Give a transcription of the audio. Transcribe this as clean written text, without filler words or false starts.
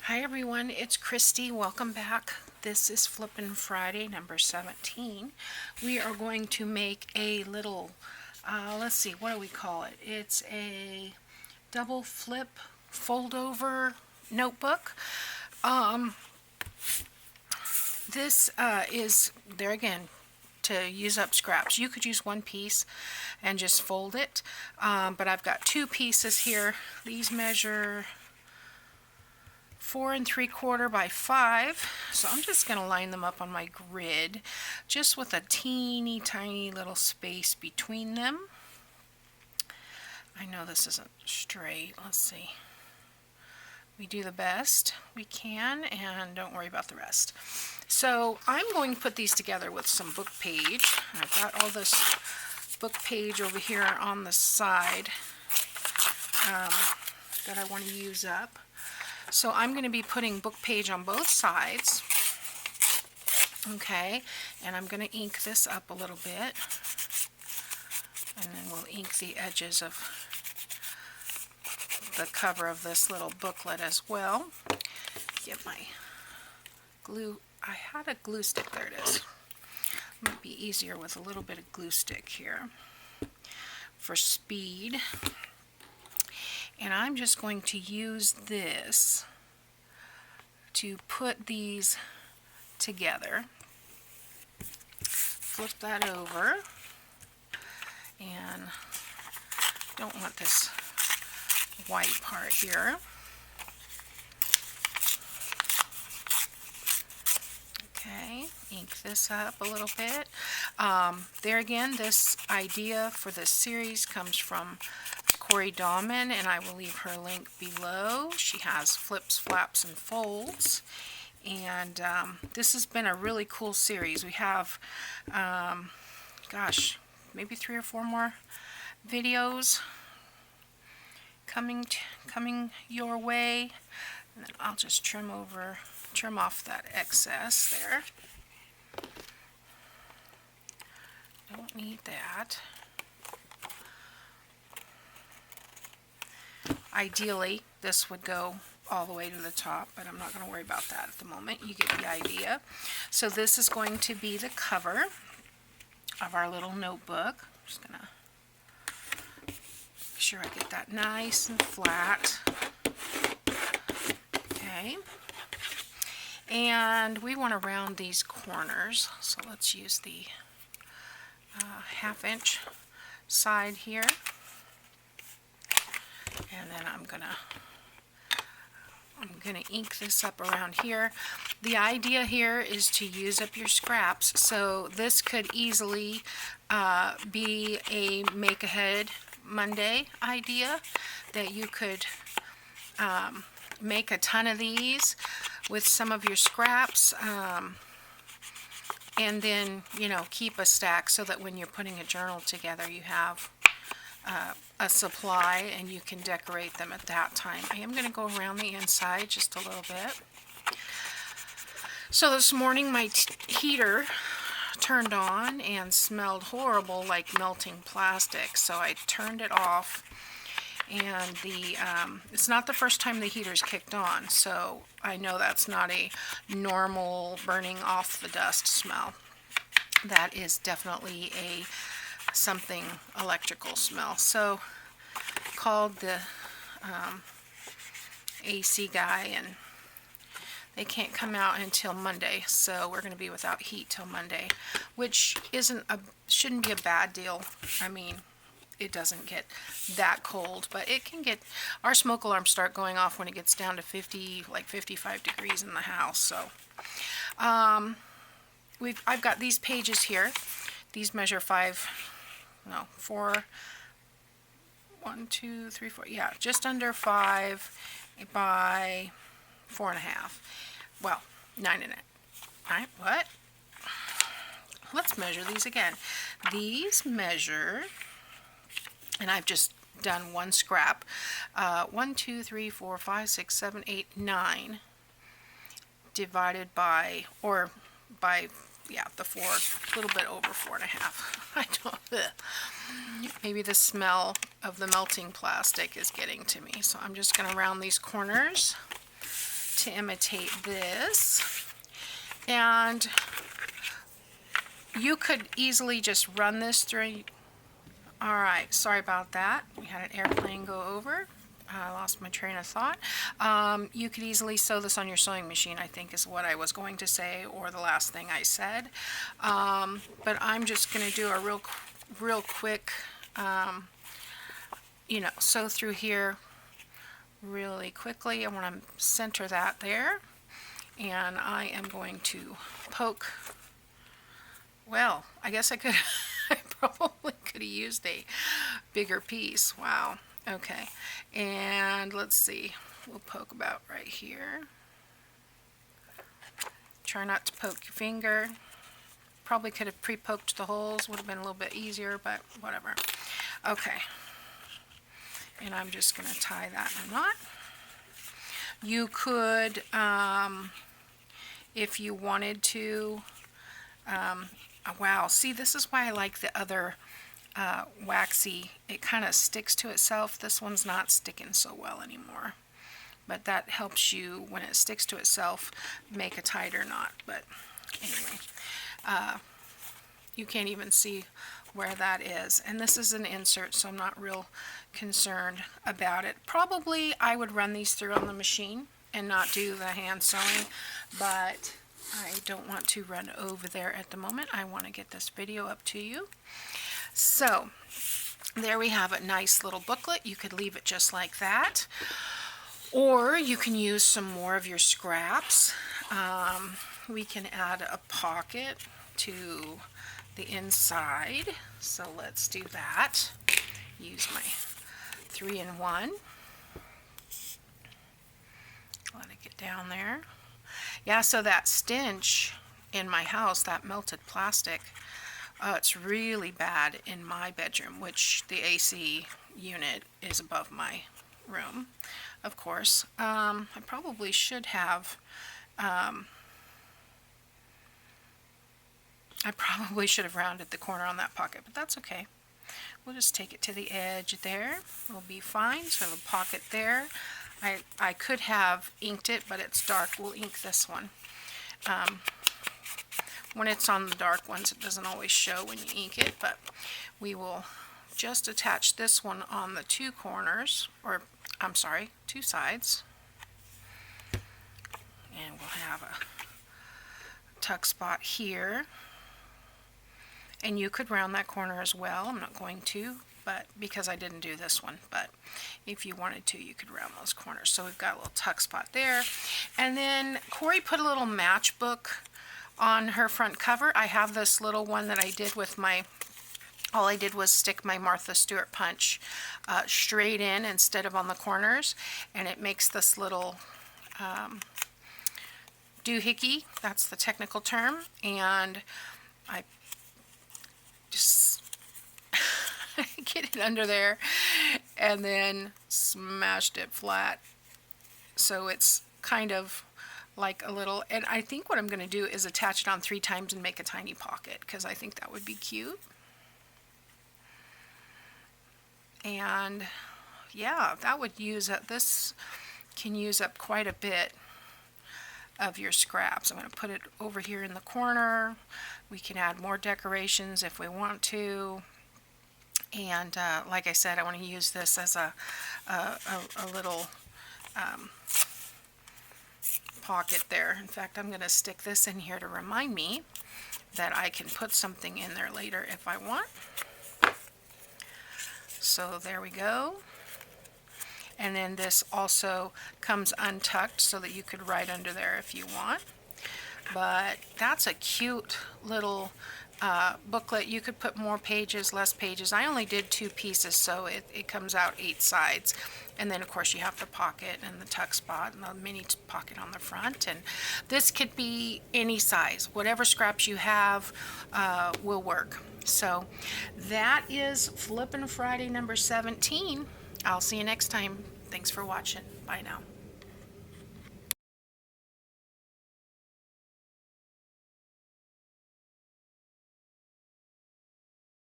Hi everyone, it's Kristi. Welcome back. This is Flippin' Friday number 17. We are going to make a little, let's see, what do we call it? It's a double flip fold-over notebook. This is, there again, to use up scraps. You could use one piece and just fold it, but I've got two pieces here. These measure 4 3/4 by 5, so I'm just going to line them up on my grid just with a teeny tiny little space between them. I know this isn't straight. Let's see. We do the best we can and don't worry about the rest. So I'm going to put these together with some book page. I've got all this book page over here on the side that I want to use up. So I'm going to be putting book page on both sides, okay, and I'm going to ink this up a little bit, and then we'll ink the edges of the cover of this little booklet as well. Get my glue. I had a glue stick. There it is. Might be easier with a little bit of glue stick here for speed. And I'm just going to use this to put these together. Flip that over, and don't want this white part here. Okay, ink this up a little bit. There again, this idea for this series comes from Dahmen, and I will leave her link below. She has flips, flaps, and folds, and this has been a really cool series. We have, gosh, maybe 3 or 4 more videos coming your way, and then I'll just trim off that excess there. Don't need that. Ideally, this would go all the way to the top, but I'm not going to worry about that at the moment. You get the idea. So this is going to be the cover of our little notebook. I'm just going to make sure I get that nice and flat. Okay. And we want to round these corners, so let's use the 1/2 inch side here. And then I'm gonna ink this up around here. The idea here is to use up your scraps, so this could easily be a make ahead Monday idea, that you could make a ton of these with some of your scraps, and then, you know, keep a stack so that when you're putting a journal together, you have a supply and you can decorate them at that time. I am going to go around the inside just a little bit. So this morning my heater turned on and smelled horrible, like melting plastic, so I turned it off, and it's not the first time the heater's kicked on, so I know that's not a normal burning off the dust smell. That is definitely something electrical smell. So called the AC guy, and they can't come out until Monday, so we're going to be without heat till Monday, which shouldn't be a bad deal. I mean, it doesn't get that cold, but it can get, our smoke alarms start going off when it gets down to 50, like 55 degrees in the house. So I've got these pages here. These measure 4, 1, 2, 3, 4, yeah, just under 5 by 4.5. Well, 9.5. What? Let's measure these again. These measure, and I've just done one scrap, 1, 2, 3, 4, 5, 6, 7, 8, 9 divided by, or by, yeah, the 4, a little bit over 4.5. I don't, maybe the smell of the melting plastic is getting to me, so I'm just going to round these corners to imitate this. And you could easily just run this through. All right, sorry about that. We had an airplane go over. I lost my train of thought. You could easily sew this on your sewing machine, I think is what I was going to say, or the last thing I said. But I'm just going to do a real quick, you know, sew through here really quickly. I want to center that there. And I am going to poke. Well, I guess I could, I probably could have used a bigger piece. Wow. Okay. And let's see. We'll poke about right here. Try not to poke your finger. Probably could have pre-poked the holes. Would have been a little bit easier, but whatever. Okay. And I'm just going to tie that in a knot. You could, if you wanted to, wow, see, this is why I like the other waxy. It kind of sticks to itself. This one's not sticking so well anymore. But that helps you, when it sticks to itself, make a tighter knot. But anyway, you can't even see where that is. And this is an insert, so I'm not real concerned about it. Probably I would run these through on the machine and not do the hand sewing, but I don't want to run over there at the moment. I want to get this video up to you. So there we have a nice little booklet. You could leave it just like that, or you can use some more of your scraps. We can add a pocket to the inside, so let's do that. Use my 3-in-1. Let it get down there. Yeah, so that stench in my house, that melted plastic, it's really bad in my bedroom, which the AC unit is above my room, of course. I probably should have rounded the corner on that pocket, but that's okay. We'll just take it to the edge there. We'll be fine. So the pocket there. I could have inked it, but it's dark. We'll ink this one. When it's on the dark ones, it doesn't always show when you ink it, but we will just attach this one on the two corners, or I'm sorry, two sides. And we'll have a tuck spot here. And you could round that corner as well. I'm not going to, but because I didn't do this one, but if you wanted to, you could round those corners. So we've got a little tuck spot there. And then Corey put a little matchbook on her front cover. I have this little one that I did with my, all I did was stick my Martha Stewart punch straight in instead of on the corners, and it makes this little doohickey, that's the technical term, and I just get it under there and then smashed it flat, so it's kind of like a little, and I think what I'm going to do is attach it on 3 times and make a tiny pocket, because I think that would be cute. And yeah, that would use up, this can use up quite a bit of your scraps. I'm going to put it over here in the corner. We can add more decorations if we want to. And like I said, I want to use this as a little pocket there. In fact, I'm going to stick this in here to remind me that I can put something in there later if I want. So there we go. And then this also comes untucked so that you could write under there if you want. But that's a cute little booklet. You could put more pages, less pages. I only did 2 pieces, so it comes out 8 sides. And then of course you have the pocket and the tuck spot and the mini pocket on the front. And this could be any size. Whatever scraps you have will work. So that is Flippin' Friday number 17. I'll see you next time. Thanks for watching. Bye now.